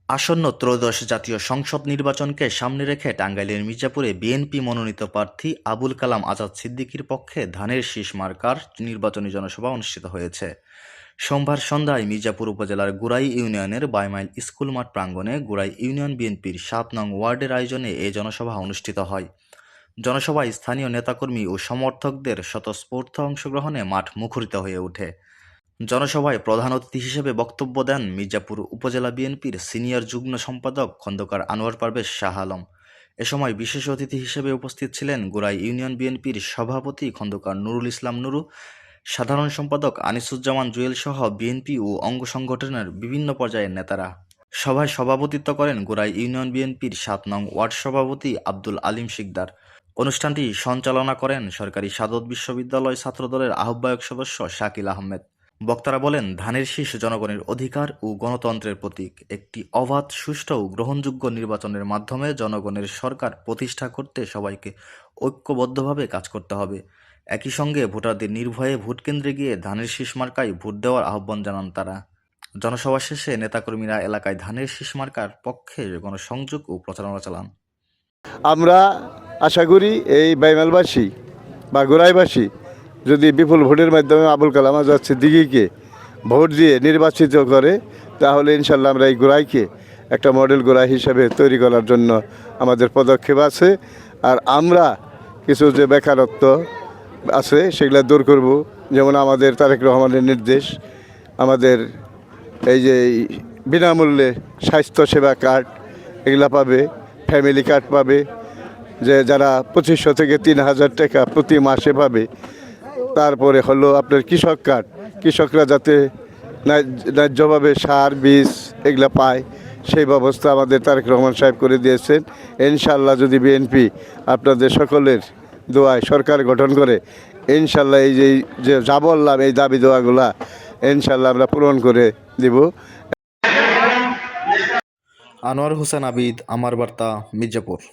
আসন্ন ত্রয়োদশ জাতীয় সংসদ নির্বাচনকে সামনে রেখে টাঙ্গাইলের মির্জাপুরে বিএনপি মনোনীত প্রার্থী আবুল কালাম আজাদ সিদ্দিকীর পক্ষে ধানের শীষ মার্কার নির্বাচনী জনসভা অনুষ্ঠিত হয়েছে। সোমবার সন্ধ্যায় মির্জাপুর উপজেলার গুড়াই ইউনিয়নের বাইমাইল স্কুল মাঠ প্রাঙ্গণে গুড়াই ইউনিয়ন বিএনপির ৭ নং ওয়ার্ডের আয়োজনে এ জনসভা অনুষ্ঠিত হয়। জনসভায় স্থানীয় নেতাকর্মী ও সমর্থকদের স্বতঃস্ফূর্ত অংশগ্রহণে মাঠ মুখরিত হয়ে ওঠে। জনসভায় প্রধান অতিথি হিসেবে বক্তব্য দেন মির্জাপুর উপজেলা বিএনপির সিনিয়র যুগ্ম সম্পাদক খন্দকার আনোয়ার পারভেজ শাহ আলম। এ সময় বিশেষ অতিথি হিসেবে উপস্থিত ছিলেন গুড়াই ইউনিয়ন বিএনপির সভাপতি খন্দকার নুরুল ইসলাম নুরু, সাধারণ সম্পাদক আনিসুজ্জামান জুয়েল সহ বিএনপি ও অঙ্গ সংগঠনের বিভিন্ন পর্যায়ের নেতারা। সভায় সভাপতিত্ব করেন গুড়াই ইউনিয়ন বিএনপির ৭ নং ওয়ার্ড সভাপতি আব্দুল আলিম শিকদার। অনুষ্ঠানটি সঞ্চালনা করেন সরকারি সাদত বিশ্ববিদ্যালয় ছাত্রদলের আহ্বায়ক সদস্য শাকিল আহমেদ। বক্তারা বলেন, ধানের শীষ জনগণের অধিকার ও গণতন্ত্রের প্রতীক। একটি অবাধ, সুষ্ঠু ও গ্রহণযোগ্য নির্বাচনের মাধ্যমে জনগণের সরকার প্রতিষ্ঠা করতে সবাইকে ঐক্যবদ্ধভাবে কাজ করতে হবে। একই সঙ্গে ভোটারদের নির্ভয়ে ভোটকেন্দ্রে গিয়ে ধানের শীষ মার্কায় ভোট দেওয়ার আহ্বান জানান তারা। জনসভা শেষে নেতাকর্মীরা এলাকায় ধানের শীষ মার্কার পক্ষে গণসংযোগ ও প্রচারণা চালান। আমরা আশা করি এই বাইমালবাসী বা গোড়াইবাসী যদি বিপুল ভোটের মাধ্যমে আবুল কালাম আজাদ সিদ্দিকীকে ভোট দিয়ে নির্বাচিত করে, তাহলে ইনশাল্লাহ আমরা এই গোড়াইকে একটা মডেল গোড়াই হিসেবে তৈরি করার জন্য আমাদের পদক্ষেপ আছে। আর আমরা কিছু যে বেকারত্ব আছে সেগুলো দূর করব। যেমন আমাদের তারেক রহমানের নির্দেশ, আমাদের এই যে বিনামূল্যে স্বাস্থ্যসেবা কার্ড এগুলা পাবে, ফ্যামিলি কার্ড পাবে, যে যারা ২৫০০ থেকে ৩০০০ টাকা প্রতি মাসে পাবে। তারপরে হলো আপনার কৃষক কার্ড, কৃষকরা যাতে ন্যায্যভাবে সার বীজ এগুলা পায়, সেই ব্যবস্থা আমাদের তারেক রহমান সাহেব করে দিয়েছেন। ইনশাল্লাহ যদি বিএনপি আপনাদের সকলের দোয়ায় সরকার গঠন করে, ইনশাল্লাহ এই যে যা বললাম এই দাবি দোয়াগুলা ইনশাল্লাহ আমরা পূরণ করে দিব। আনোয়ার হোসেন আবিদ, আমার বার্তা, মির্জাপুর।